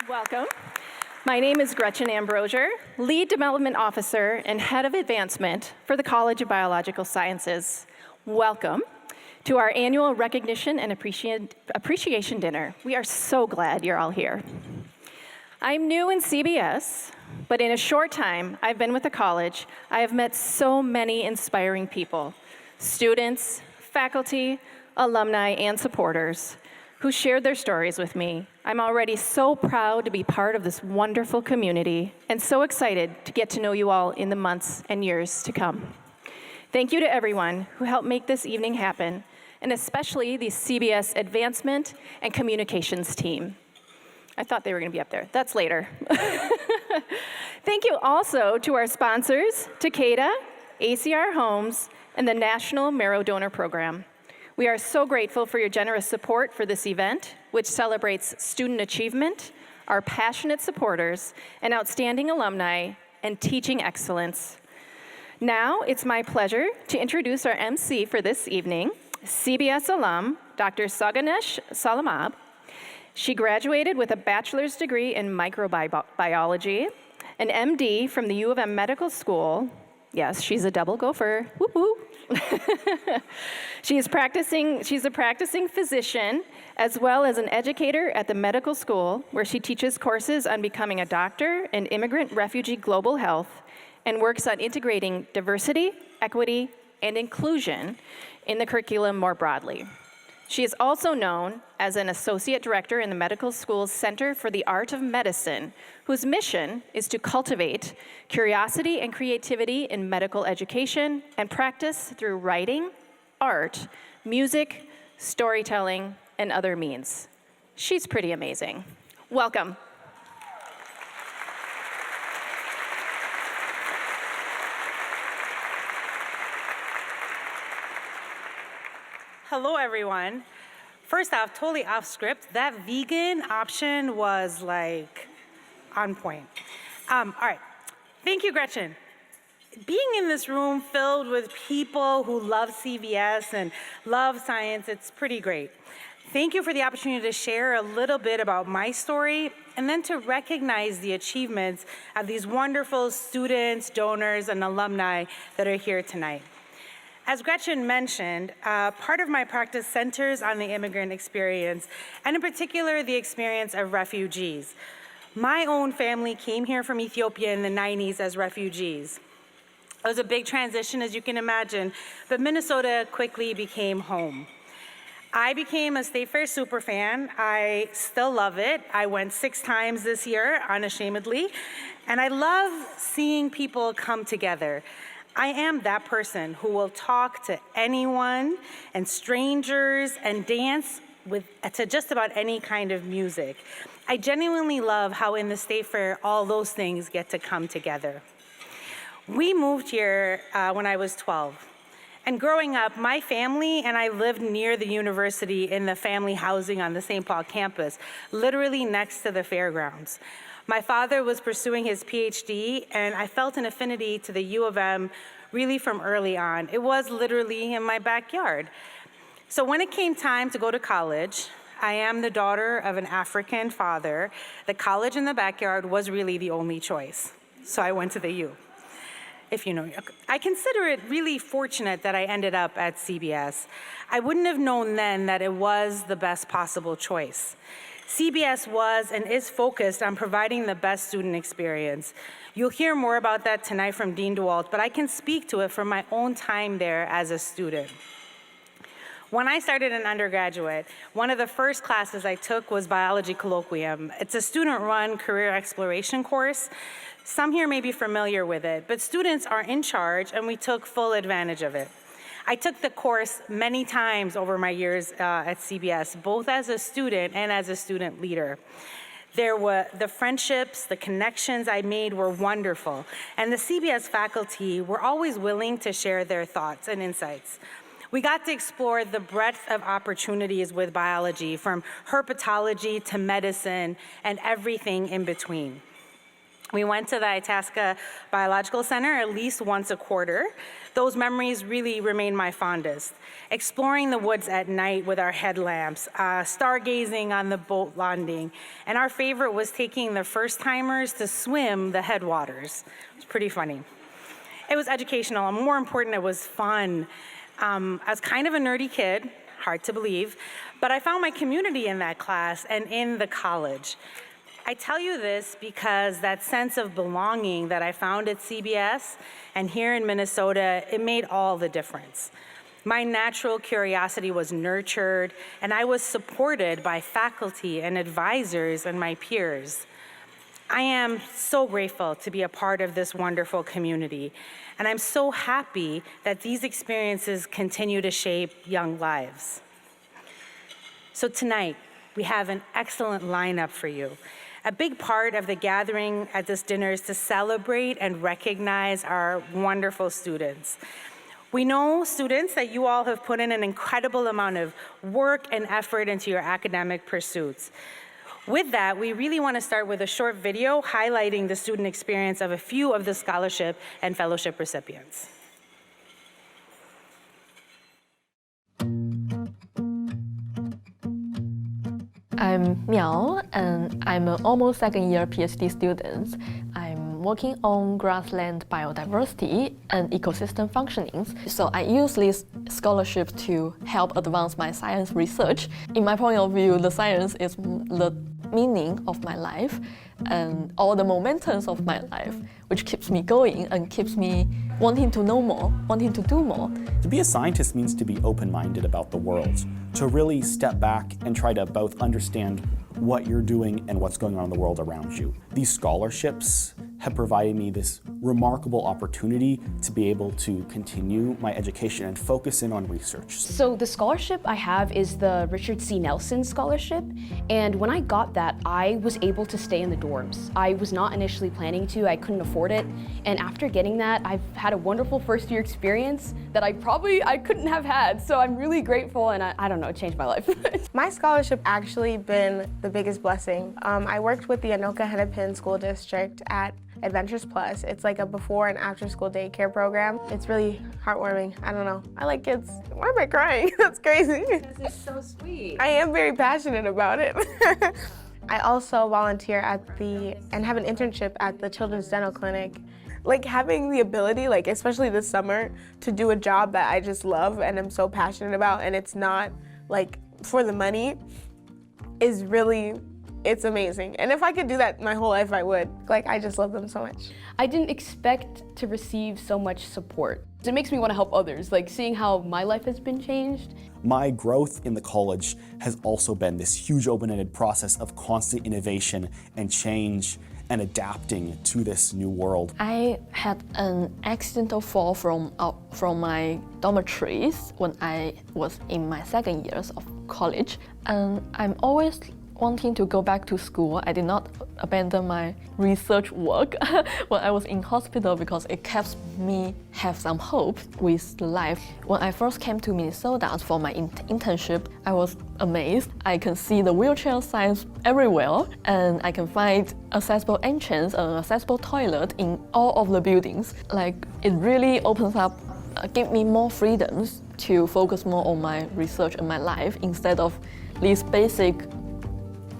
Welcome. My name is Gretchen Ambrosier, Lead Development Officer and Head of Advancement for the College of Biological Sciences. Welcome to our annual Recognition and Appreciation Dinner. We are so glad you're all here. I'm new in CBS, but in a short time I've been with the college, I have met so many inspiring people, students, faculty, alumni, and supporters who shared their stories with me. I'm already so proud to be part of this wonderful community and so excited to get to know you all in the months and years to come. Thank you to everyone who helped make this evening happen, and especially the CBS Advancement and Communications team. I thought they were going to be up there. That's later. Thank you also to our sponsors, Takeda, ACR Homes, and the National Marrow Donor Program. We are so grateful for your generous support for this event, which celebrates student achievement, our passionate supporters, and outstanding alumni, and teaching excellence. Now, it's my pleasure to introduce our MC for this evening, CBS alum, Dr. Saganesh Salamab. She graduated with a bachelor's degree in microbiology, an MD from the U of M Medical School. Yes, she's a double gopher, whoop whoop. She's a practicing physician as well as an educator at the medical school where she teaches courses on becoming a doctor in immigrant refugee global health and works on integrating diversity, equity, and inclusion in the curriculum more broadly. She is also known as an associate director in the medical school's Center for the Art of Medicine, whose mission is to cultivate curiosity and creativity in medical education and practice through writing, art, music, storytelling, and other means. She's pretty amazing. Welcome. Hello, everyone. First off, totally off script, that vegan option was like on point. All right, thank you, Gretchen. Being in this room filled with people who love CBS and love science, it's pretty great. Thank you for the opportunity to share a little bit about my story and then to recognize the achievements of these wonderful students, donors, and alumni that are here tonight. As Gretchen mentioned, part of my practice centers on the immigrant experience, and in particular, the experience of refugees. My own family came here from Ethiopia in the 90s as refugees. It was a big transition, as you can imagine, but Minnesota quickly became home. I became a State Fair superfan. I still love it. I went 6 times this year, unashamedly, and I love seeing people come together. I am that person who will talk to anyone and strangers and dance to just about any kind of music. I genuinely love how in the State Fair, all those things get to come together. We moved here when I was 12. And growing up, my family and I lived near the university in the family housing on the St. Paul campus, literally next to the fairgrounds. My father was pursuing his PhD, and I felt an affinity to the U of M really from early on. It was literally in my backyard. So when it came time to go to college, I am the daughter of an African father. The college in the backyard was really the only choice. So I went to the U. If you know, I consider it really fortunate that I ended up at CBS. I wouldn't have known then that it was the best possible choice. CBS was and is focused on providing the best student experience. You'll hear more about that tonight from Dean DeWalt, but I can speak to it from my own time there as a student. When I started an undergraduate, one of the first classes I took was Biology Colloquium. It's a student-run career exploration course. Some here may be familiar with it, but students are in charge, and we took full advantage of it. I took the course many times over my years at CBS, both as a student and as a student leader. The friendships, the connections I made were wonderful, and the CBS faculty were always willing to share their thoughts and insights. We got to explore the breadth of opportunities with biology, from herpetology to medicine and everything in between. We went to the Itasca Biological Center at least once a quarter. Those memories really remain my fondest. Exploring the woods at night with our headlamps, stargazing on the boat landing, and our favorite was taking the first-timers to swim the headwaters. It was pretty funny. It was educational, and more important, it was fun. I was kind of a nerdy kid, hard to believe, but I found my community in that class and in the college. I tell you this because that sense of belonging that I found at CBS and here in Minnesota, it made all the difference. My natural curiosity was nurtured, and I was supported by faculty and advisors and my peers. I am so grateful to be a part of this wonderful community, and I'm so happy that these experiences continue to shape young lives. So tonight, we have an excellent lineup for you. A big part of the gathering at this dinner is to celebrate and recognize our wonderful students. We know, students, that you all have put in an incredible amount of work and effort into your academic pursuits. With that, we really want to start with a short video highlighting the student experience of a few of the scholarship and fellowship recipients. I'm Miao, and I'm an almost second-year PhD student. I'm working on grassland biodiversity and ecosystem functionings. So I use this scholarship to help advance my science research. In my point of view, the science is the meaning of my life and all the momentums of my life, which keeps me going and keeps me wanting to know more, wanting to do more. To be a scientist means to be open-minded about the world, to really step back and try to both understand what you're doing and what's going on in the world around you. These scholarships have provided me this remarkable opportunity to be able to continue my education and focus in on research. So the scholarship I have is the Richard C. Nelson Scholarship, and when I got that, I was able to stay in the dorms. I was not initially planning to, I couldn't afford it, and after getting that, I've had a wonderful first year experience that I couldn't have had, so I'm really grateful, and I don't know, it changed my life. My scholarship actually been the biggest blessing. I worked with the Anoka Hennepin School District at Adventures Plus. It's like a before and after school daycare program. It's really heartwarming. I don't know. I like kids. Why am I crying? That's crazy. This is so sweet. I am very passionate about it. I also volunteer and have an internship at the Children's Dental Clinic. Like having the ability, like especially this summer, to do a job that I just love and I'm so passionate about, and it's not like for the money, is really, it's amazing. And if I could do that my whole life, I would. Like, I just love them so much. I didn't expect to receive so much support. It makes me want to help others, like seeing how my life has been changed. My growth in the college has also been this huge open-ended process of constant innovation and change and adapting to this new world. I had an accidental fall from my dormitories when I was in my second years of college, and I'm always wanting to go back to school. I did not abandon my research work when I was in hospital because it kept me have some hope with life. When I first came to Minnesota for my internship, I was amazed. I can see the wheelchair signs everywhere, and I can find accessible entrance and accessible toilet in all of the buildings. Like, it really opens up, give me more freedoms to focus more on my research and my life instead of these basic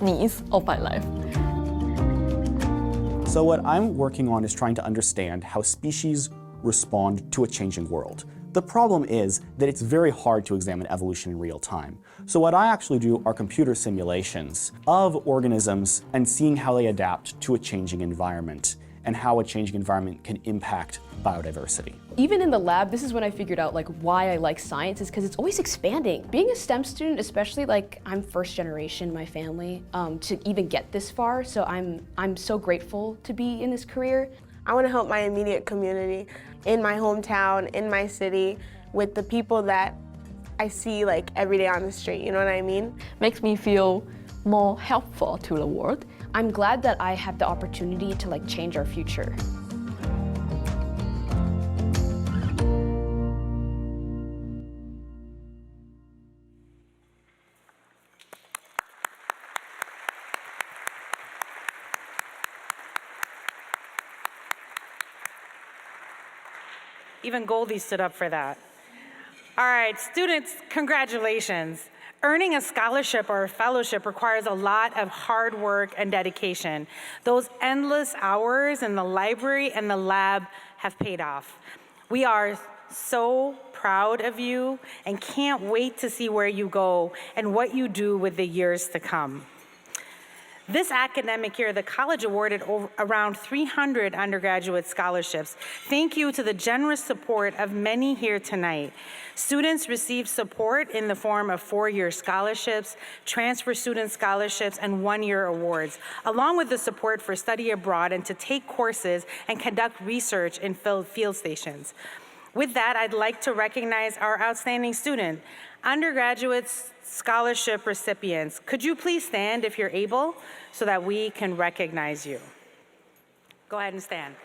needs of my life. So what I'm working on is trying to understand how species respond to a changing world. The problem is that it's very hard to examine evolution in real time. So what I actually do are computer simulations of organisms and seeing how they adapt to a changing environment and how a changing environment can impact biodiversity. Even in the lab, this is when I figured out like why I like science, is because it's always expanding. Being a STEM student, especially like I'm first generation in my family, to even get this far, so I'm so grateful to be in this career. I want to help my immediate community in my hometown, in my city, with the people that I see like every day on the street, you know what I mean? Makes me feel more helpful to the world. I'm glad that I have the opportunity to like change our future. Even Goldie stood up for that. All right, students, congratulations. Earning a scholarship or a fellowship requires a lot of hard work and dedication. Those endless hours in the library and the lab have paid off. We are so proud of you and can't wait to see where you go and what you do with the years to come. This academic year, the college awarded around 300 undergraduate scholarships. Thank you to the generous support of many here tonight. Students received support in the form of 4-year scholarships, transfer student scholarships, and 1-year awards, along with the support for study abroad and to take courses and conduct research in field stations. With that, I'd like to recognize our outstanding student, undergraduate scholarship recipients. Could you please stand if you're able so that we can recognize you? Go ahead and stand.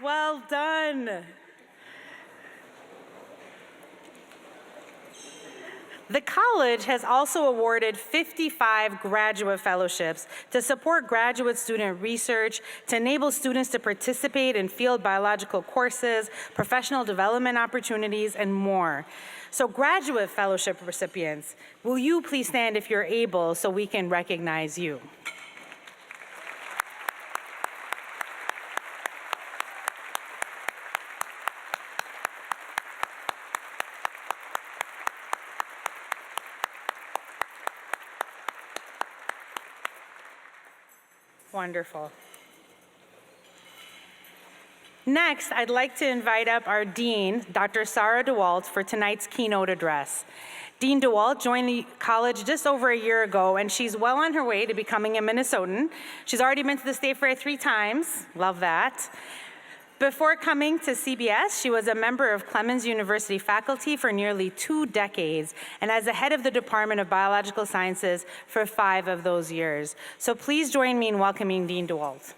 Well done. The college has also awarded 55 graduate fellowships to support graduate student research, to enable students to participate in field biological courses, professional development opportunities, and more. So graduate fellowship recipients, will you please stand if you're able so we can recognize you? Wonderful. Next, I'd like to invite up our Dean, Dr. Sarah DeWalt, for tonight's keynote address. Dean DeWalt joined the college just over a year ago, and she's well on her way to becoming a Minnesotan. She's already been to the State Fair 3 times. Love that. Before coming to CBS, she was a member of Clemens University faculty for nearly 2 decades, and as the head of the Department of Biological Sciences for 5 of those years. So please join me in welcoming Dean DeWalt.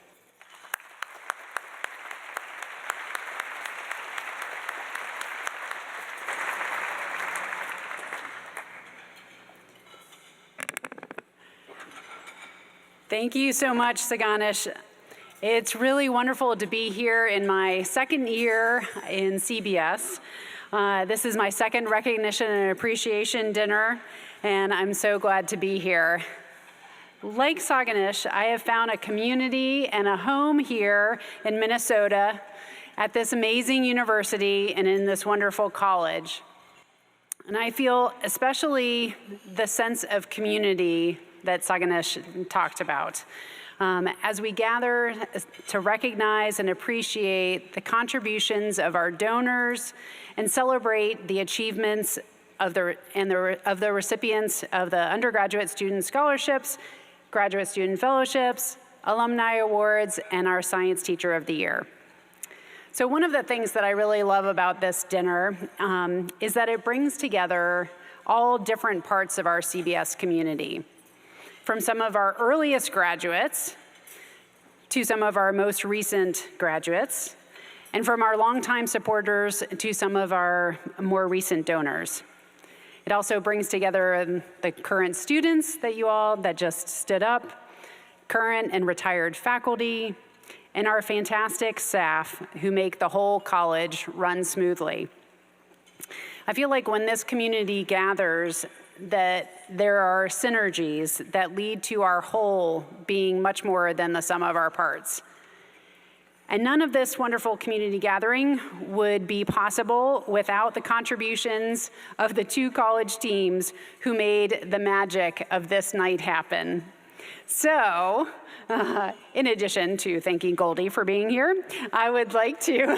Thank you so much, Saganish. It's really wonderful to be here in my second year in CBS. This is my second recognition and appreciation dinner, and I'm so glad to be here. Like Saganish, I have found a community and a home here in Minnesota at this amazing university and in this wonderful college. And I feel especially the sense of community that Saganish talked about. As we gather to recognize and appreciate the contributions of our donors and celebrate the achievements of the recipients of the undergraduate student scholarships, graduate student fellowships, alumni awards, and our Science Teacher of the Year. So one of the things that I really love about this dinner is that it brings together all different parts of our CBS community. From some of our earliest graduates to some of our most recent graduates, and from our longtime supporters to some of our more recent donors. It also brings together the current students that just stood up, current and retired faculty, and our fantastic staff who make the whole college run smoothly. I feel like when this community gathers, that there are synergies that lead to our whole being much more than the sum of our parts. And none of this wonderful community gathering would be possible without the contributions of the 2 college teams who made the magic of this night happen. So, in addition to thanking Goldie for being here, I would like to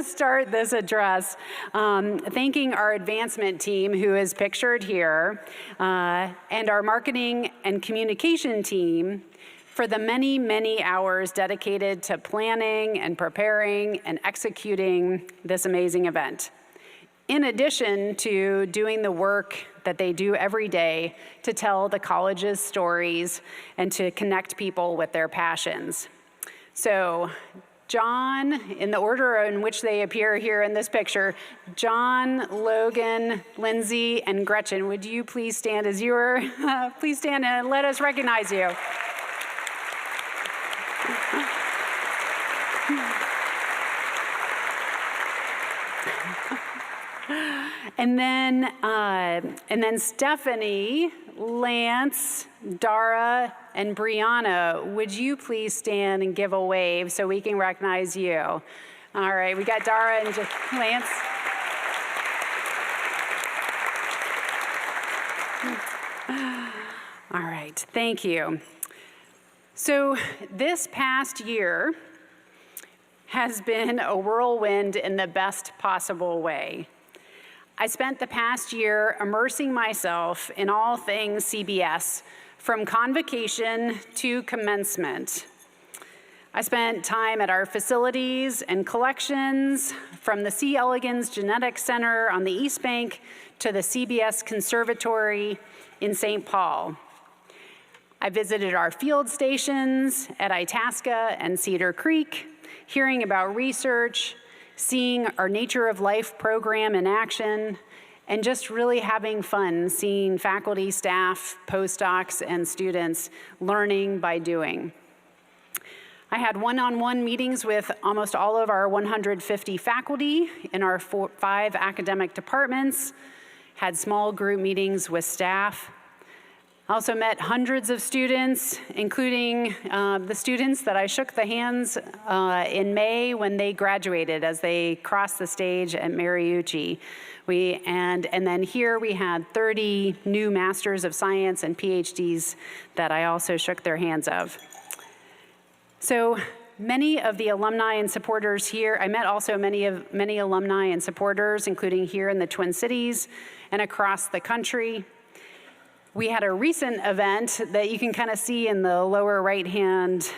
start this address thanking our advancement team, who is pictured here, and our marketing and communication team for the many, many hours dedicated to planning and preparing and executing this amazing event. In addition to doing the work that they do every day to tell the college's stories and to connect people with their passions. So John, in the order in which they appear here in this picture, John, Logan, Lindsay, and Gretchen. Would you please stand as you are? Please stand and let us recognize you. And then Stephanie, Lance, Dara, and Brianna, would you please stand and give a wave so we can recognize you? All right, we got Dara and Lance. All right, thank you. So this past year has been a whirlwind in the best possible way. I spent the past year immersing myself in all things CBS, from convocation to commencement. I spent time at our facilities and collections, from the C. Elegans Genetics Center on the East Bank to the CBS Conservatory in St. Paul. I visited our field stations at Itasca and Cedar Creek, hearing about research, seeing our Nature of Life program in action, and just really having fun seeing faculty, staff, postdocs, and students learning by doing. I had one-on-one meetings with almost all of our 150 faculty in our 5 academic departments, had small group meetings with staff. I also met hundreds of students, including the students that I shook the hands in May when they graduated as they crossed the stage at Mariucci. And then here we had 30 new Masters of Science and PhDs that I also shook their hands of. So many of the alumni and supporters here, I met also many alumni and supporters, including here in the Twin Cities and across the country. We had a recent event that you can kind of see in the lower right-hand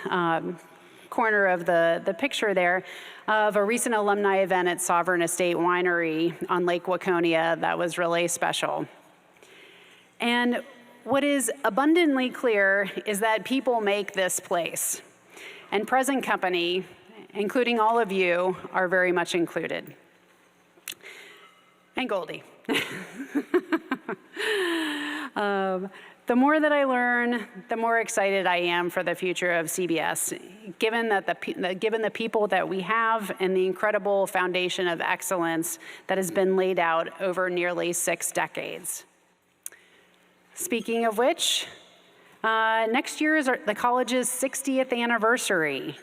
corner of the picture there, of a recent alumni event at Sovereign Estate Winery on Lake Waconia that was really special. And what is abundantly clear is that people make this place. And present company, including all of you, are very much included. And Goldie. The more that I learn, the more excited I am for the future of CBS, given the people that we have and the incredible foundation of excellence that has been laid out over nearly 6 decades. Speaking of which, next year is the college's 60th anniversary.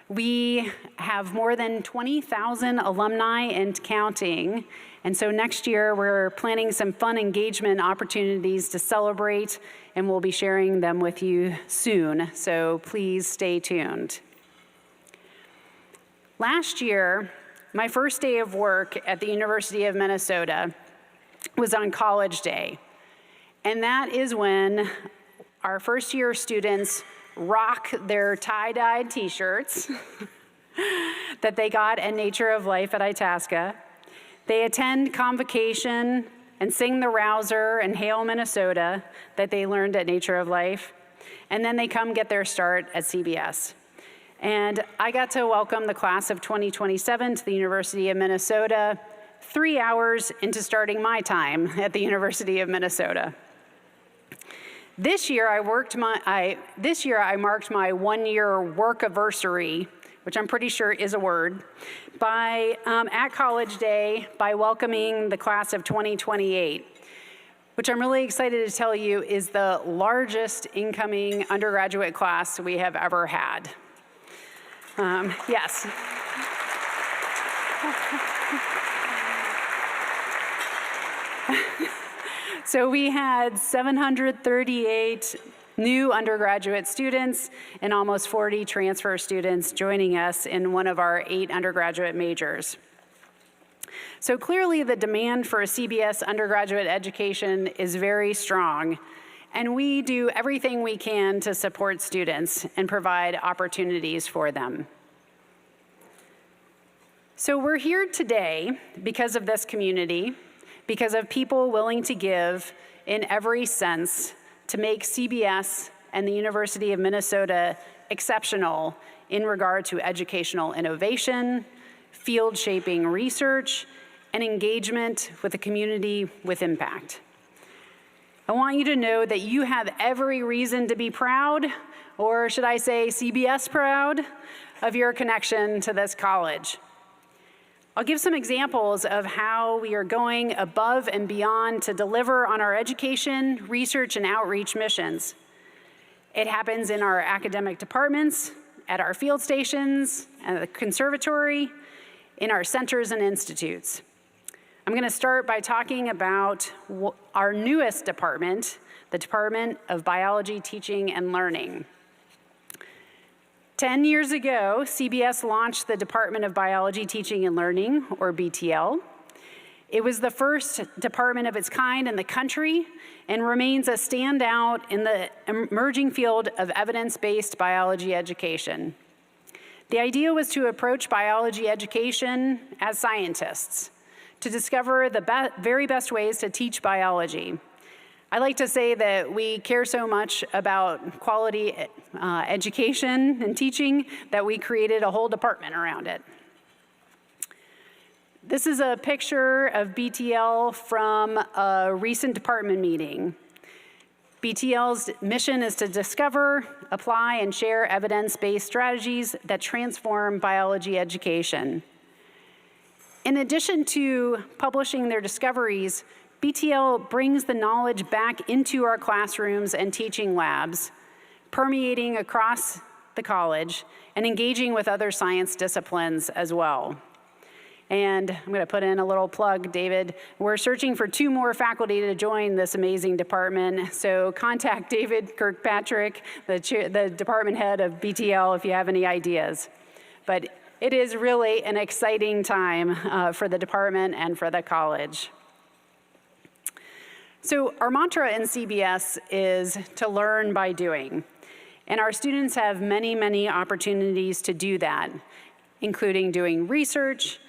We have more than 20,000 alumni and counting, and so next year we're planning some fun engagement opportunities to celebrate, and we'll be sharing them with you soon, so please stay tuned. Last year, my first day of work at the University of Minnesota was on College Day, and that is when our first year students rock their tie-dyed t-shirts that they got at Nature of Life at Itasca. They attend convocation and sing the Rouser and Hail Minnesota that they learned at Nature of Life. And then they come get their start at CBS. And I got to welcome the class of 2027 to the University of Minnesota 3 hours into starting my time at the University of Minnesota. This year I marked my 1-year work-anniversary, which I'm pretty sure is a word, at College Day by welcoming the class of 2028, which I'm really excited to tell you is the largest incoming undergraduate class we have ever had. Yes. So we had 738 new undergraduate students and almost 40 transfer students joining us in one of our 8 undergraduate majors. So clearly the demand for a CBS undergraduate education is very strong, and we do everything we can to support students and provide opportunities for them. So we're here today because of this community, because of people willing to give in every sense to make CBS and the University of Minnesota exceptional in regard to educational innovation, field-shaping research, and engagement with the community with impact. I want you to know that you have every reason to be proud, or should I say CBS proud, of your connection to this college. I'll give some examples of how we are going above and beyond to deliver on our education, research, and outreach missions. It happens in our academic departments, at our field stations, at the conservatory, in our centers and institutes. I'm going to start by talking about our newest department, the Department of Biology, Teaching, and Learning. 10 years ago, CBS launched the Department of Biology, Teaching, and Learning, or BTL. It was the first department of its kind in the country and remains a standout in the emerging field of evidence-based biology education. The idea was to approach biology education as scientists, to discover the very best ways to teach biology. I like to say that we care so much about quality education and teaching that we created a whole department around it. This is a picture of BTL from a recent department meeting. BTL's mission is to discover, apply, and share evidence-based strategies that transform biology education. In addition to publishing their discoveries, BTL brings the knowledge back into our classrooms and teaching labs, permeating across the college and engaging with other science disciplines as well. And I'm going to put in a little plug, David. We're searching for 2 more faculty to join this amazing department. So contact David Kirkpatrick, the department head of BTL, if you have any ideas. But it is really an exciting time for the department and for the college. So our mantra in CBS is to learn by doing. And our students have many, many opportunities to do that, including doing research,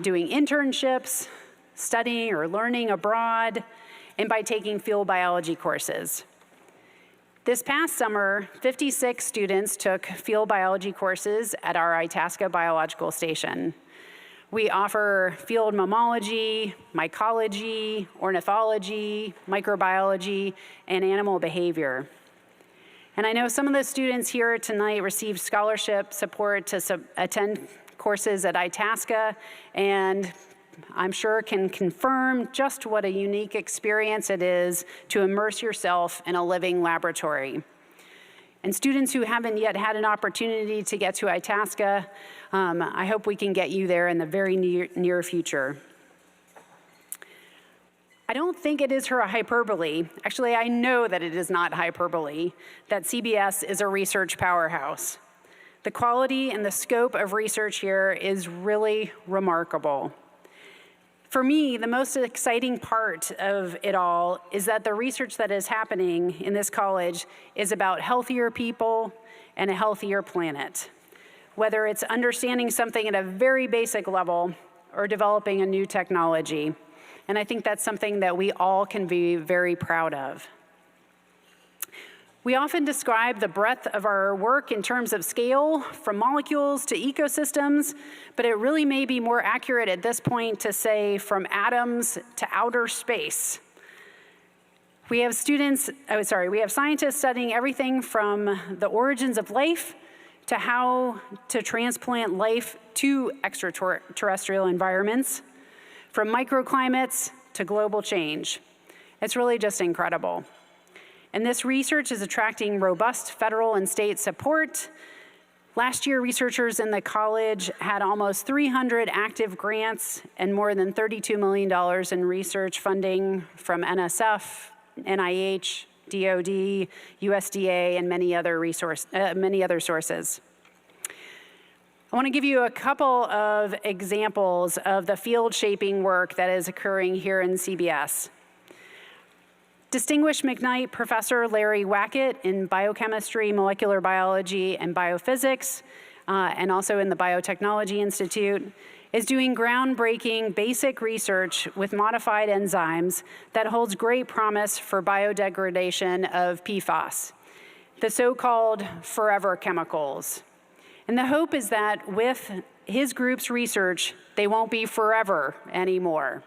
doing internships, studying or learning abroad, and by taking field biology courses. This past summer, 56 students took field biology courses at our Itasca Biological Station. We offer field mammalogy, mycology, ornithology, microbiology, and animal behavior. And I know some of the students here tonight received scholarship support to attend courses at Itasca, and I'm sure can confirm just what a unique experience it is to immerse yourself in a living laboratory. And students who haven't yet had an opportunity to get to Itasca, I hope we can get you there in the very near future. I don't think it is her hyperbole. Actually, I know that it is not hyperbole, that CBS is a research powerhouse. The quality and the scope of research here is really remarkable. For me, the most exciting part of it all is that the research that is happening in this college is about healthier people and a healthier planet, whether it's understanding something at a very basic level or developing a new technology. And I think that's something that we all can be very proud of. We often describe the breadth of our work in terms of scale, from molecules to ecosystems, but it really may be more accurate at this point to say from atoms to outer space. We have scientists studying everything from the origins of life to how to transplant life to extraterrestrial environments, from microclimates to global change. It's really just incredible. And this research is attracting robust federal and state support. Last year, researchers in the college had almost 300 active grants and more than $32 million in research funding from NSF, NIH, DoD, USDA, and many other sources. I want to give you a couple of examples of the field-shaping work that is occurring here in CBS. Distinguished McKnight Professor Larry Wackett in biochemistry, molecular biology, and biophysics, and also in the Biotechnology Institute, is doing groundbreaking basic research with modified enzymes that holds great promise for biodegradation of PFAS, the so-called forever chemicals. And the hope is that with his group's research, they won't be forever anymore.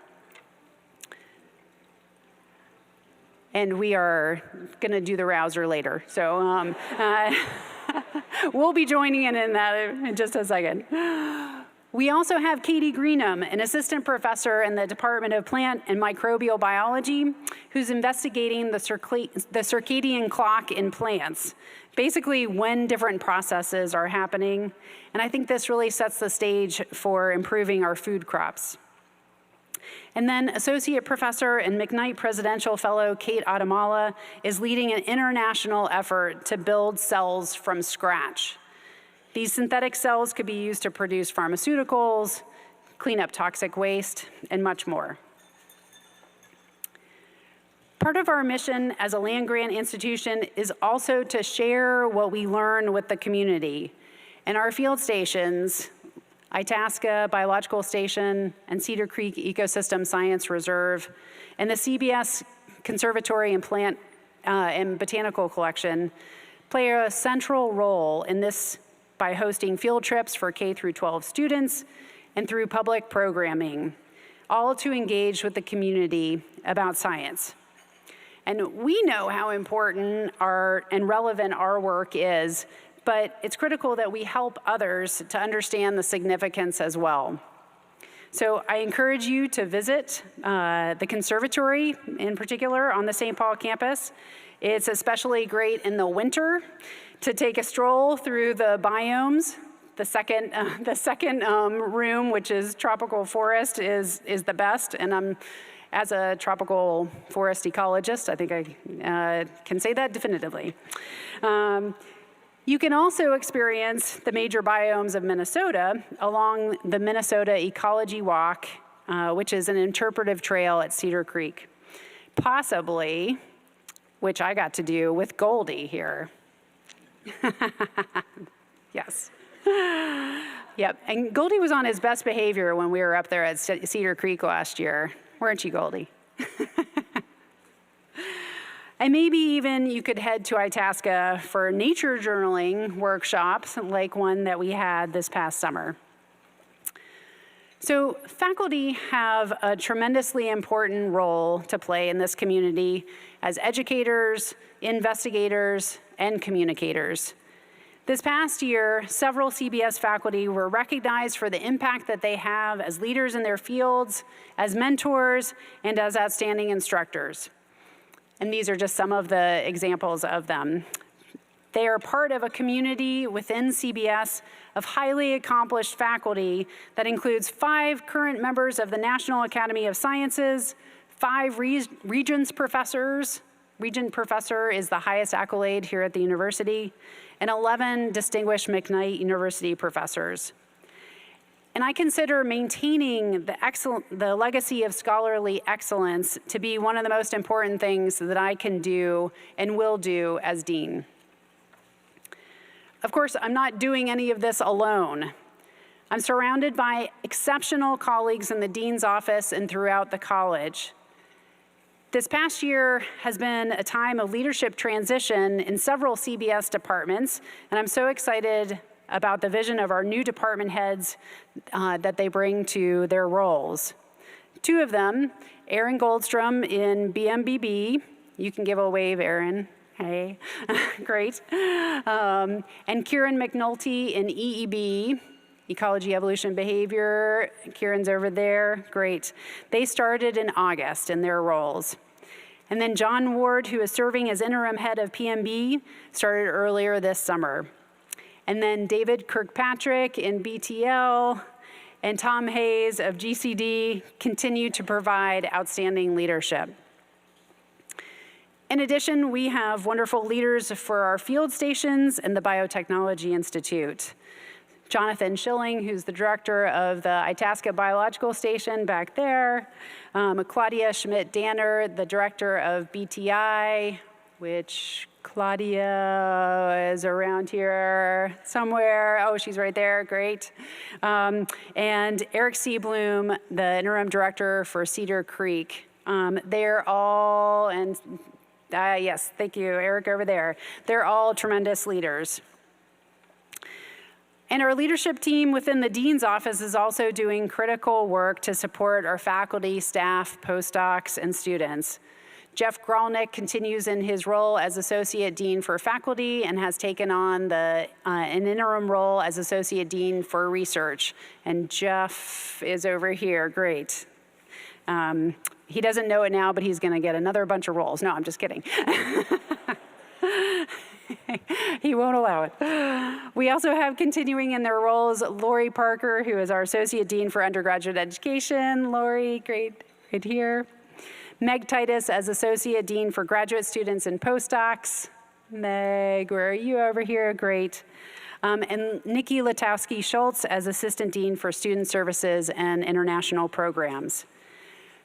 And we are going to do the rouser later. So we'll be joining in that in just a second. We also have Katie Greenham, an assistant professor in the Department of Plant and Microbial Biology, who's investigating the circadian clock in plants, basically when different processes are happening. And I think this really sets the stage for improving our food crops. And then Associate Professor and McKnight Presidential Fellow Kate Adamala is leading an international effort to build cells from scratch. These synthetic cells could be used to produce pharmaceuticals, clean up toxic waste, and much more. Part of our mission as a land-grant institution is also to share what we learn with the community. And our field stations, Itasca Biological Station and Cedar Creek Ecosystem Science Reserve, and the CBS Conservatory and Plant and Botanical Collection play a central role in this by hosting field trips for K through 12 students and through public programming, all to engage with the community about science. And we know how important and relevant our work is, but it's critical that we help others to understand the significance as well. So I encourage you to visit the conservatory, in particular, on the St. Paul campus. It's especially great in the winter to take a stroll through the biomes. The second room, which is tropical forest, is the best. And as a tropical forest ecologist, I think I can say that definitively. You can also experience the major biomes of Minnesota along the Minnesota Ecology Walk, which is an interpretive trail at Cedar Creek. Possibly, which I got to do with Goldie here. Yes. Yep, and Goldie was on his best behavior when we were up there at Cedar Creek last year. Weren't you, Goldie? And maybe even you could head to Itasca for nature journaling workshops like one that we had this past summer. So faculty have a tremendously important role to play in this community as educators, investigators, and communicators. This past year, several CBS faculty were recognized for the impact that they have as leaders in their fields, as mentors, and as outstanding instructors. And these are just some of the examples of them. They are part of a community within CBS of highly accomplished faculty that includes 5 current members of the National Academy of Sciences, 5 Regents professors. Regent professor is the highest accolade here at the university, and 11 distinguished McKnight University professors. And I consider maintaining the legacy of scholarly excellence to be one of the most important things that I can do and will do as dean. Of course, I'm not doing any of this alone. I'm surrounded by exceptional colleagues in the dean's office and throughout the college. This past year has been a time of leadership transition in several CBS departments, and I'm so excited about the vision of our new department heads that they bring to their roles. 2 of them, Erin Goldstrom in BMBB, you can give a wave, Erin, hey, great, and Kieran McNulty in EEB, Ecology, Evolution, Behavior. Kieran's over there, great. They started in August in their roles. And then John Ward, who is serving as interim head of PMB, started earlier this summer. And then David Kirkpatrick in BTL and Tom Hayes of GCD continue to provide outstanding leadership. In addition, we have wonderful leaders for our field stations and the Biotechnology Institute. Jonathan Schilling, who's the director of the Itasca Biological Station back there. Claudia Schmidt-Danner, the director of BTI, which Claudia is around here somewhere. Oh, she's right there, great. And Eric Seabloom, the interim director for Cedar Creek. They're all, and yes, thank you, Eric over there. They're all tremendous leaders. And our leadership team within the Dean's office is also doing critical work to support our faculty, staff, postdocs, and students. Jeff Gralnick continues in his role as Associate Dean for Faculty and has taken on an interim role as Associate Dean for Research. And Jeff is over here, great. He doesn't know it now, but he's gonna get another bunch of roles. No, I'm just kidding. He won't allow it. We also have continuing in their roles Lori Parker, who is our Associate Dean for Undergraduate Education. Lori, great, right here. Meg Titus as Associate Dean for Graduate Students and Postdocs. Meg, where are you over here? Great. And Nikki Latowski-Schultz as Assistant Dean for Student Services and International Programs.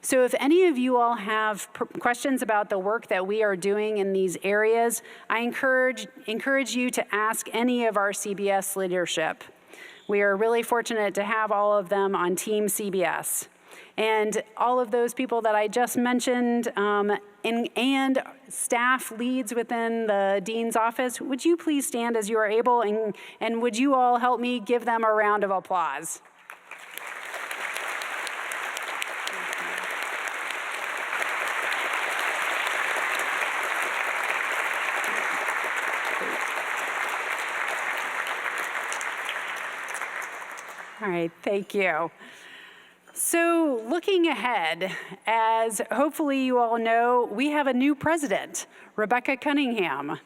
So if any of you all have questions about the work that we are doing in these areas, I encourage you to ask any of our CBS leadership. We are really fortunate to have all of them on Team CBS. And all of those people that I just mentioned and staff leads within the Dean's office, would you please stand as you are able, and would you all help me give them a round of applause? All right, thank you. So looking ahead, as hopefully you all know, we have a new president, Rebecca Cunningham.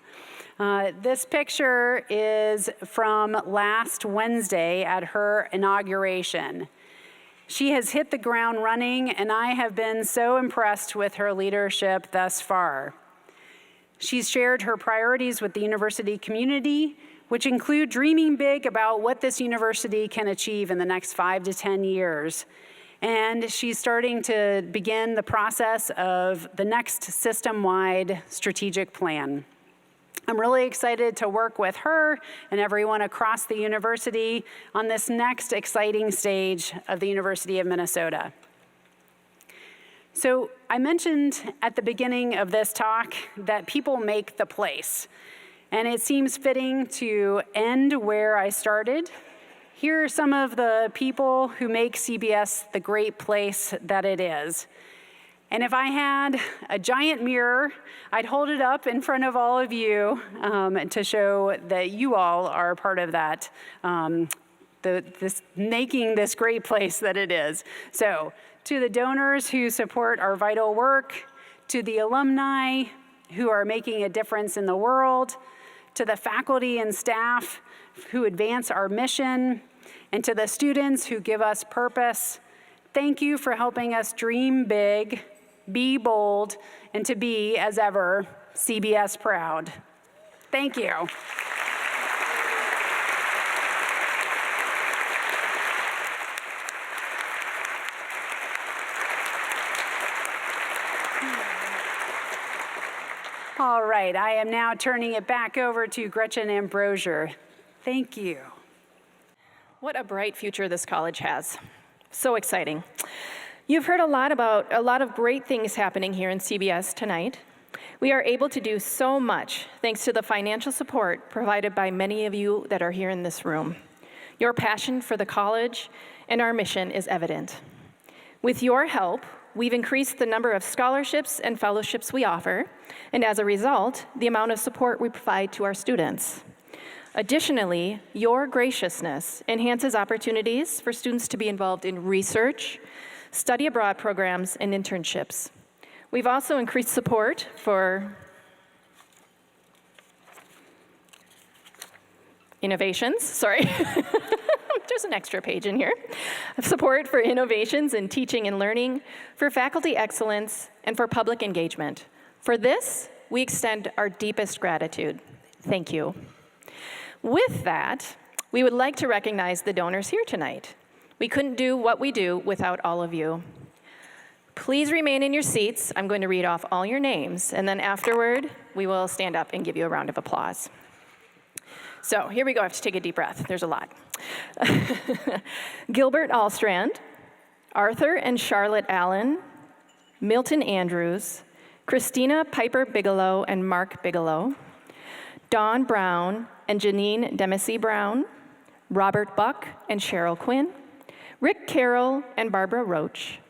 This picture is from last Wednesday at her inauguration. She has hit the ground running, and I have been so impressed with her leadership thus far. She's shared her priorities with the university community, which include dreaming big about what this university can achieve in the next 5 to 10 years. And she's starting to begin the process of the next system-wide strategic plan. I'm really excited to work with her and everyone across the university on this next exciting stage of the University of Minnesota. So I mentioned at the beginning of this talk that people make the place. And it seems fitting to end where I started. Here are some of the people who make CBS the great place that it is. And if I had a giant mirror, I'd hold it up in front of all of you to show that you all are part of that, making this great place that it is. So to the donors who support our vital work, to the alumni who are making a difference in the world, to the faculty and staff who advance our mission, and to the students who give us purpose, thank you for helping us dream big, be bold, and to be, as ever, CBS proud. Thank you. All right, I am now turning it back over to Gretchen Ambrozier. Thank you. What a bright future this college has. So exciting. You've heard a lot about a lot of great things happening here in CBS tonight. We are able to do so much thanks to the financial support provided by many of you that are here in this room. Your passion for the college and our mission is evident. With your help, we've increased the number of scholarships and fellowships we offer, and as a result, the amount of support we provide to our students. Additionally, your graciousness enhances opportunities for students to be involved in research, study abroad programs, and internships. We've also increased support for innovations, there's an extra page in here. Support for innovations in teaching and learning, for faculty excellence, and for public engagement. For this, we extend our deepest gratitude. Thank you. With that, we would like to recognize the donors here tonight. We couldn't do what we do without all of you. Please remain in your seats. I'm going to read off all your names, and then afterward, we will stand up and give you a round of applause. So here we go. I have to take a deep breath. There's a lot. Gilbert Allstrand, Arthur and Charlotte Allen, Milton Andrews, Christina Piper Bigelow and Mark Bigelow, Dawn Brown and Janine Demessy Brown, Robert Buck and Cheryl Quinn, Rick Carroll and Barbara Roach,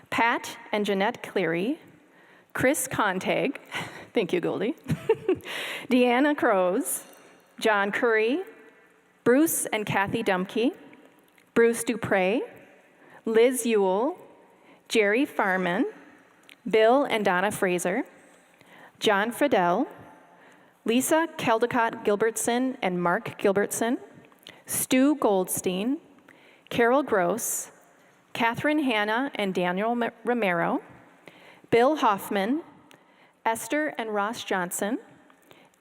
Pat and Jeanette Cleary, Chris Contag, thank you, Goldie, Deanna Crows, John Curry, Bruce and Kathy Dumke, Bruce Dupre, Liz Ewell, Jerry Farman, Bill and Donna Fraser, John Friedel, Lisa Caldecott Gilbertson and Mark Gilbertson, Stu Goldstein, Carol Gross, Catherine Hanna and Daniel Romero, Bill Hoffman, Esther and Ross Johnson,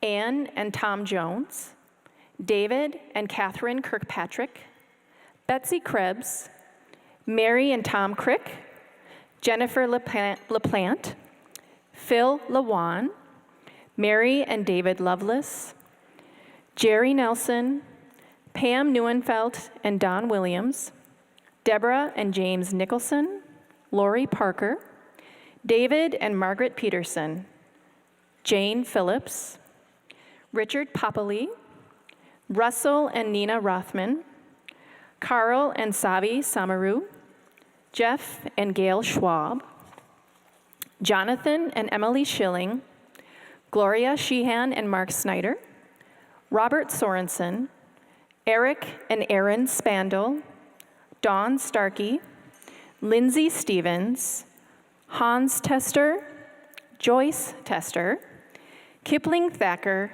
Ann and Tom Jones, David and Catherine Kirkpatrick, Betsy Krebs, Mary and Tom Crick, Jennifer LaPlante, Phil Lawan, Mary and David Lovelace, Jerry Nelson, Pam Neuenfeld and Don Williams, Deborah and James Nicholson, Lori Parker, David and Margaret Peterson, Jane Phillips, Richard Popoli, Russell and Nina Rothman, Carl and Savi Samaru, Jeff and Gail Schwab, Jonathan and Emily Schilling, Gloria Sheehan and Mark Snyder, Robert Sorensen, Eric and Aaron Spandel, Dawn Starkey, Lindsay Stevens, Hans Tester, Joyce Tester, Kipling Thacker,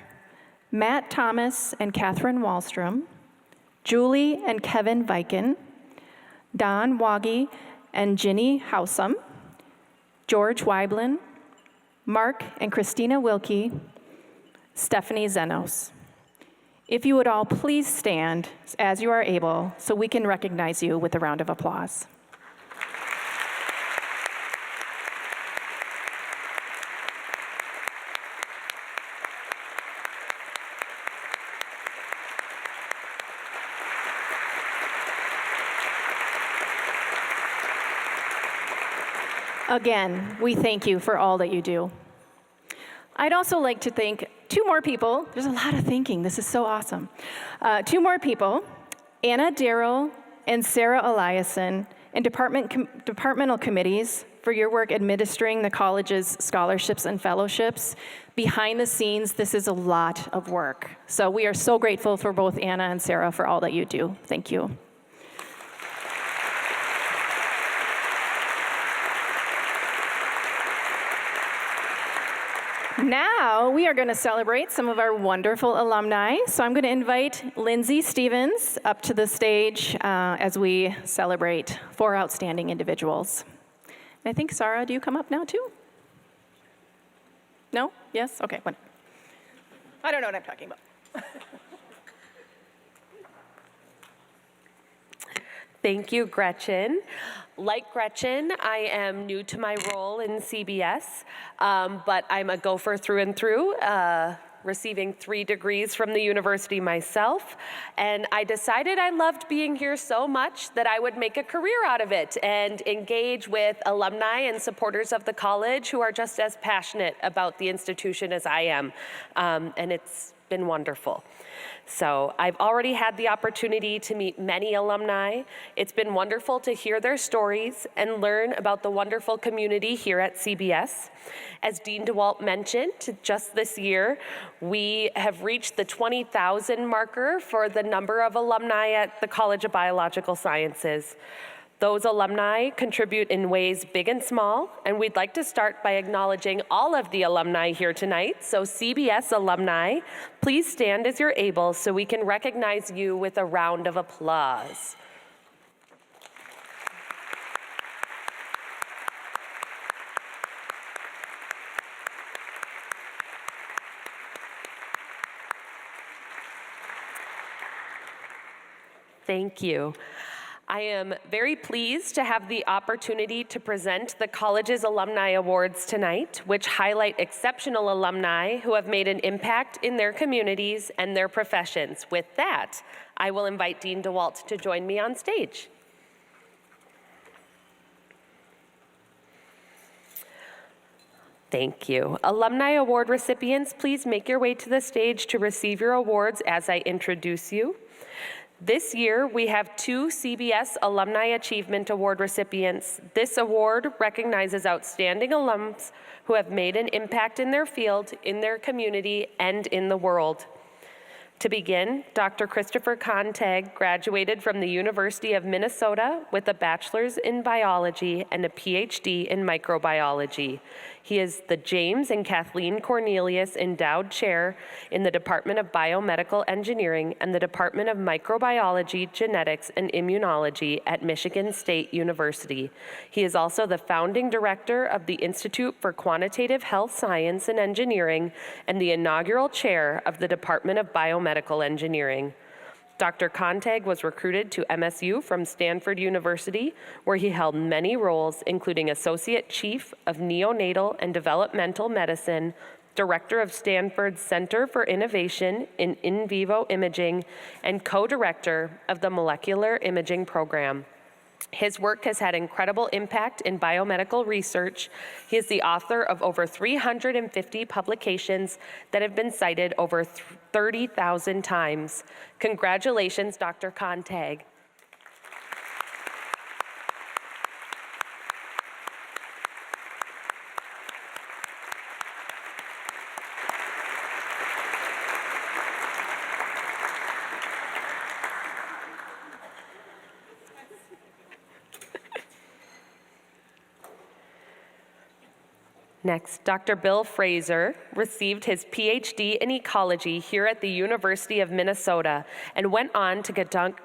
Matt Thomas and Catherine Wallstrom, Julie and Kevin Viken, Don Waggy and Ginny Howsam, George Weiblin, Mark and Christina Wilkie, Stephanie Zenos. If you would all please stand as you are able so we can recognize you with a round of applause. Again, we thank you for all that you do. I'd also like to thank two more people. There's a lot of thanking. This is so awesome. Two more people, Anna Darrow and Sarah Eliason, and departmental committees for your work administering the college's scholarships and fellowships. Behind the scenes, this is a lot of work. So we are so grateful for both Anna and Sarah for all that you do. Thank you. Now we are going to celebrate some of our wonderful alumni. So I'm going to invite Lindsay Stevens up to the stage as we celebrate 4 outstanding individuals. And I think, Sarah, do you come up now too? No? Yes? Okay. I don't know what I'm talking about. Thank you, Gretchen. Like Gretchen, I am new to my role in CBS, but I'm a gopher through and through, receiving 3 degrees from the university myself. And I decided I loved being here so much that I would make a career out of it and engage with alumni and supporters of the college who are just as passionate about the institution as I am. And it's been wonderful. So I've already had the opportunity to meet many alumni. It's been wonderful to hear their stories and learn about the wonderful community here at CBS. As Dean DeWalt mentioned, just this year, we have reached the 20,000 marker for the number of alumni at the College of Biological Sciences. Those alumni contribute in ways big and small, and we'd like to start by acknowledging all of the alumni here tonight. So CBS alumni, please stand as you're able so we can recognize you with a round of applause. Thank you. I am very pleased to have the opportunity to present the college's Alumni Awards tonight, which highlight exceptional alumni who have made an impact in their communities and their professions. With that, I will invite Dean DeWalt to join me on stage. Thank you. Alumni Award recipients, please make your way to the stage to receive your awards as I introduce you. This year, we have 2 CBS Alumni Achievement Award recipients. This award recognizes outstanding alums who have made an impact in their field, in their community, and in the world. To begin, Dr. Christopher Contag graduated from the University of Minnesota with a bachelor's in biology and a PhD in microbiology. He is the James and Kathleen Cornelius Endowed Chair in the Department of Biomedical Engineering and the Department of Microbiology, Genetics, and Immunology at Michigan State University. He is also the founding director of the Institute for Quantitative Health Science and Engineering and the inaugural chair of the Department of Biomedical Engineering. Dr. Contag was recruited to MSU from Stanford University, where he held many roles, including Associate Chief of Neonatal and Developmental Medicine, Director of Stanford's Center for Innovation in Vivo Imaging, and co-director of the Molecular Imaging Program. His work has had incredible impact in biomedical research. He is the author of over 350 publications that have been cited over 30,000 times. Congratulations, Dr. Contag. Next, Dr. Bill Fraser received his PhD in ecology here at the University of Minnesota and went on to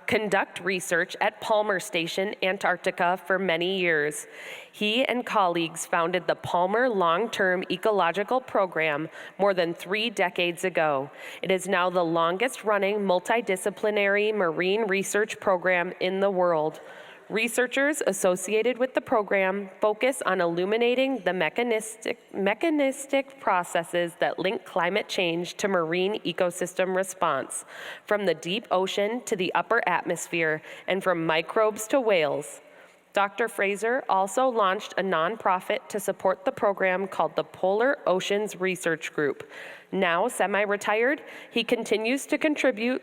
conduct research at Palmer Station, Antarctica for many years. He and colleagues founded the Palmer Long-Term Ecological Program more than 3 decades ago. It is now the longest-running multidisciplinary marine research program in the world. Researchers associated with the program focus on illuminating the mechanistic processes that link climate change to marine ecosystem response, from the deep ocean to the upper atmosphere, and from microbes to whales. Dr. Fraser also launched a nonprofit to support the program called the Polar Oceans Research Group. Now semi-retired, he continues to contribute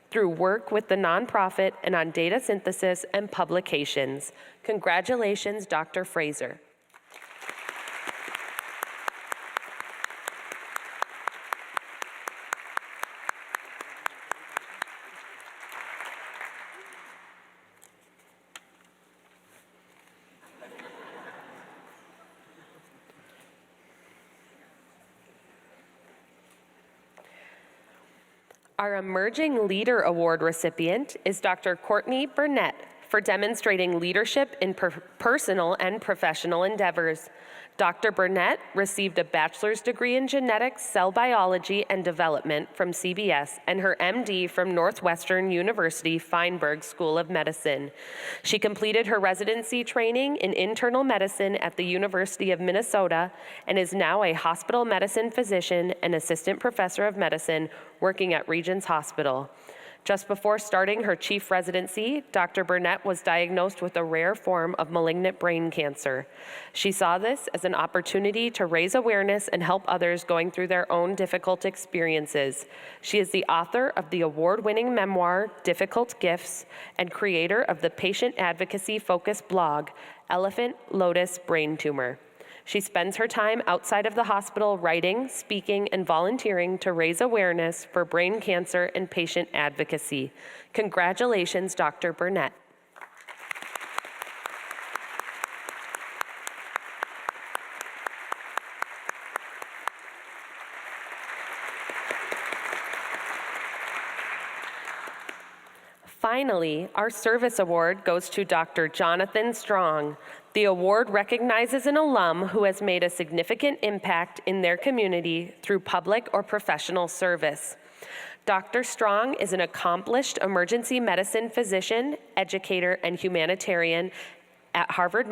through work with the nonprofit and on data synthesis and publications. Congratulations, Dr. Fraser. Our Emerging Leader Award recipient is Dr. Courtney Burnett for demonstrating leadership in personal and professional endeavors. Dr. Burnett received a bachelor's degree in genetics, cell biology, and development from CBS and her MD from Northwestern University Feinberg School of Medicine. She completed her residency training in internal medicine at the University of Minnesota and is now a hospital medicine physician and assistant professor of medicine working at Regents Hospital. Just before starting her chief residency, Dr. Burnett was diagnosed with a rare form of malignant brain cancer. She saw this as an opportunity to raise awareness and help others going through their own difficult experiences. She is the author of the award-winning memoir, Difficult Gifts, and creator of the patient advocacy-focused blog, Elephant Lotus Brain Tumor. She spends her time outside of the hospital writing, speaking, and volunteering to raise awareness for brain cancer and patient advocacy. Congratulations, Dr. Burnett. Finally, our service award goes to Dr. Jonathan Strong. The award recognizes an alum who has made a significant impact in their community through public or professional service. Dr. Strong is an accomplished emergency medicine physician, educator, and humanitarian at Harvard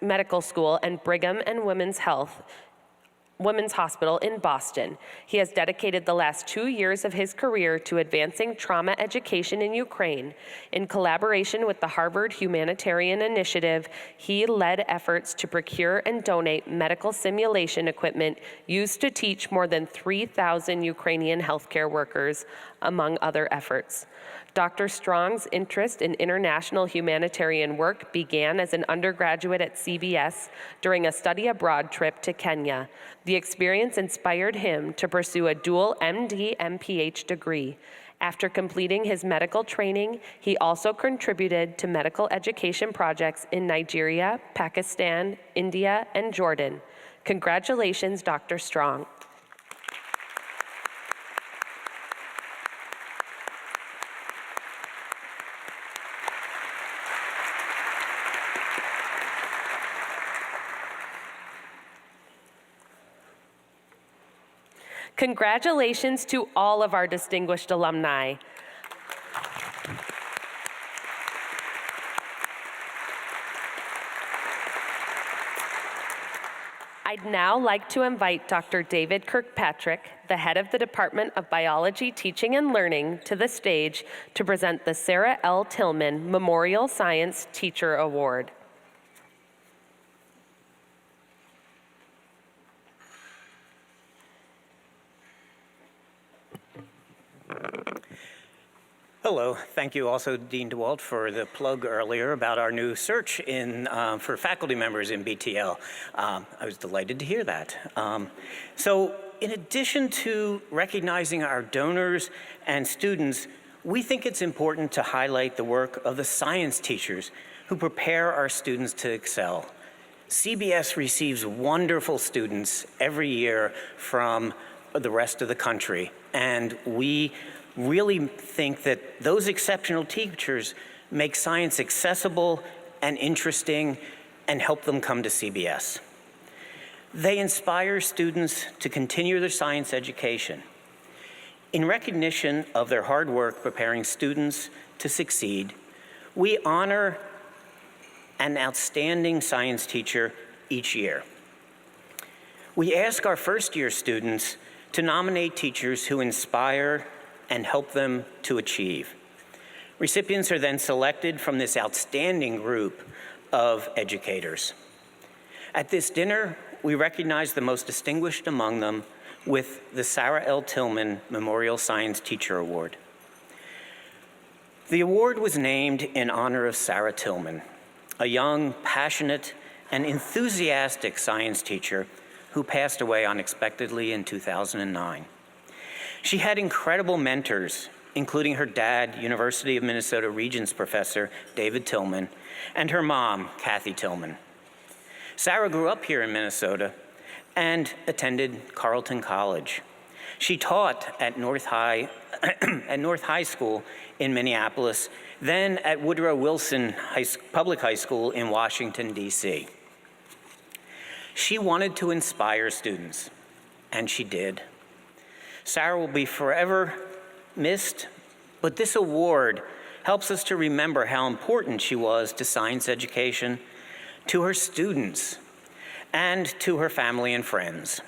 Medical School and Brigham and Women's Health. Women's Hospital in Boston. He has dedicated the last 2 years of his career to advancing trauma education in Ukraine. In collaboration with the Harvard Humanitarian Initiative, he led efforts to procure and donate medical simulation equipment used to teach more than 3,000 Ukrainian healthcare workers, among other efforts. Dr. Strong's interest in international humanitarian work began as an undergraduate at CBS during a study abroad trip to Kenya. The experience inspired him to pursue a dual MD and PH degree. After completing his medical training, he also contributed to medical education projects in Nigeria, Pakistan, India, and Jordan. Congratulations, Dr. Strong. Congratulations to all of our distinguished alumni. I'd now like to invite Dr. David Kirkpatrick, the head of the Department of Biology Teaching and Learning, to the stage to present the Sarah L. Tillman Memorial Science Teacher Award. Hello. Thank you also, Dean DeWalt, for the plug earlier about our new search for faculty members in BTL. I was delighted to hear that. So in addition to recognizing our donors and students, we think it's important to highlight the work of the science teachers who prepare our students to excel. CBS receives wonderful students every year from the rest of the country, and we really think that those exceptional teachers make science accessible and interesting and help them come to CBS. They inspire students to continue their science education. In recognition of their hard work preparing students to succeed, we honor an outstanding science teacher each year. We ask our first-year students to nominate teachers who inspire and help them to achieve. Recipients are then selected from this outstanding group of educators. At this dinner, we recognize the most distinguished among them with the Sarah L. Tillman Memorial Science Teacher Award. The award was named in honor of Sarah Tillman, a young, passionate, and enthusiastic science teacher who passed away unexpectedly in 2009. She had incredible mentors, including her dad, University of Minnesota Regents professor David Tillman, and her mom, Kathy Tillman. Sarah grew up here in Minnesota and attended Carleton College. She taught at North High School in Minneapolis, then at Woodrow Wilson Public High School in Washington, D.C. She wanted to inspire students, and she did. Sarah will be forever missed, but this award helps us to remember how important she was to science education, to her students, and to her family and friends.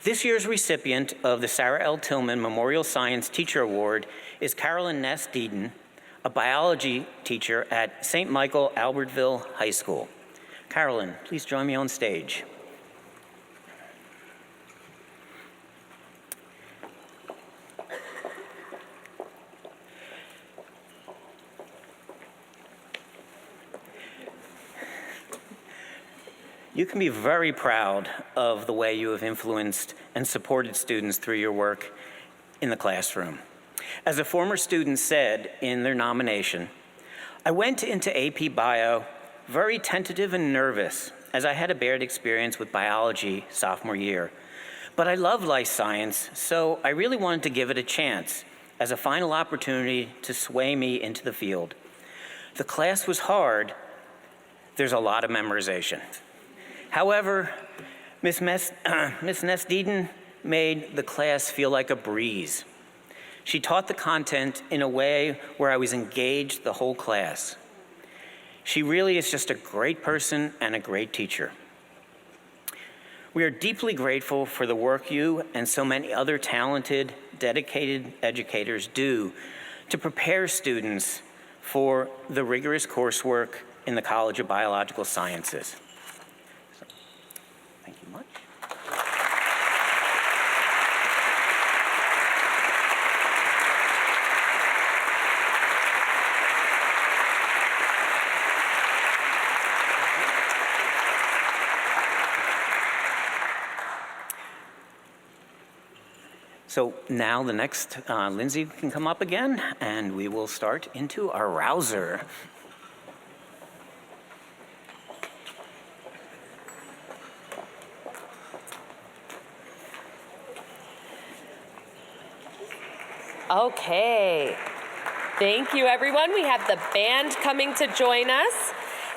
This year's recipient of the Sarah L. Tillman Memorial Science Teacher Award is Carolyn Ness-Deaton, a biology teacher at St. Michael Albertville High School. Carolyn, please join me on stage. You can be very proud of the way you have influenced and supported students through your work in the classroom. As a former student said in their nomination, I went into AP Bio very tentative and nervous as I had a bad experience with biology sophomore year. But I love life science, so I really wanted to give it a chance as a final opportunity to sway me into the field. The class was hard. There's a lot of memorization. However, Ms. Ness-Deaton made the class feel like a breeze. She taught the content in a way where I was engaged the whole class. She really is just a great person and a great teacher. We are deeply grateful for the work you and so many other talented, dedicated educators do to prepare students for the rigorous coursework in the College of Biological Sciences. So, thank you much. So now the next, Lindsay can come up again, and we will start into our rouser. Okay. Thank you, everyone. We have the band coming to join us.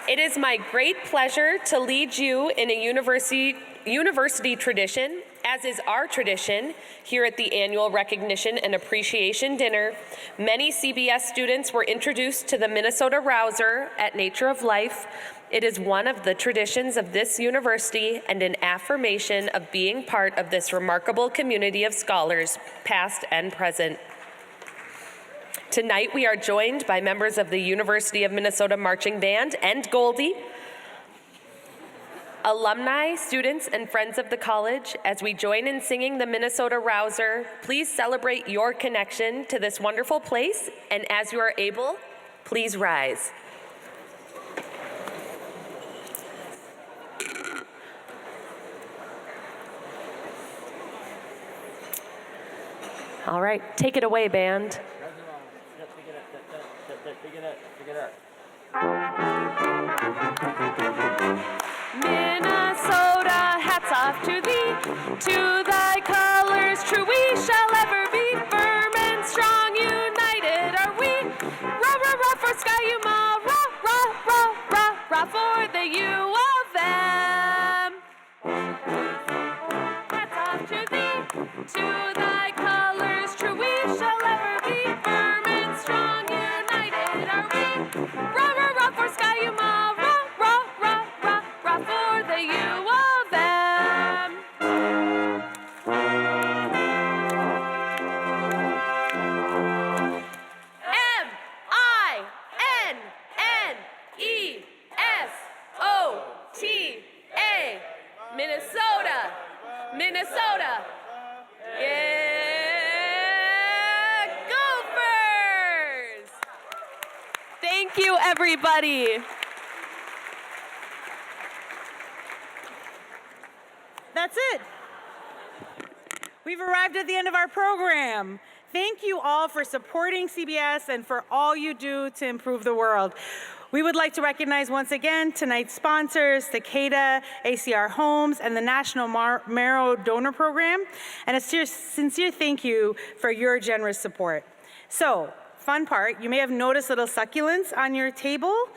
It is my great pleasure to lead you in a university tradition, as is our tradition here at the annual Recognition and Appreciation Dinner. Many CBS students were introduced to the Minnesota Rouser at Nature of Life. It is one of the traditions of this university and an affirmation of being part of this remarkable community of scholars, past and present. Tonight we are joined by members of the University of Minnesota Marching Band and Goldie, alumni, students, and friends of the college. As we join in singing the Minnesota Rouser, please celebrate your connection to this wonderful place, and as you are able, please rise. All right, take it away, band. Minnesota, hats off to thee, to thy colors true we shall ever be, firm and strong, united are we, rah, rah, rah for Ski-U-Mah, rah, rah, rah, rah, rah for the U of M. Hats off to thee, to thy colors true we shall ever be, firm and strong, united are we, rah, rah, rah for Ski-U-Mah, rah, rah, rah, rah, rah for the U of M. M-I-N-N-E-S-O-T-A, Minnesota, Minnesota. Yeah, Gophers! Thank you, everybody. That's it. We've arrived at the end of our program. Thank you all for supporting CBS and for all you do to improve the world. We would like to recognize once again tonight's sponsors, Takeda, ACR Homes, and the National Marrow Donor Program, and a sincere thank you for your generous support. So, fun part, you may have noticed little succulents on your table.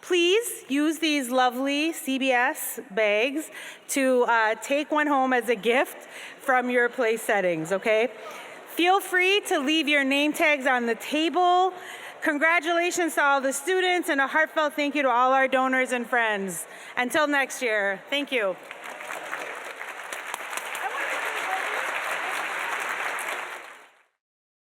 Please use these lovely CBS bags to take one home as a gift from your place settings, okay? Feel free to leave your name tags on the table. Congratulations to all the students and a heartfelt thank you to all our donors and friends. Until next year, thank you.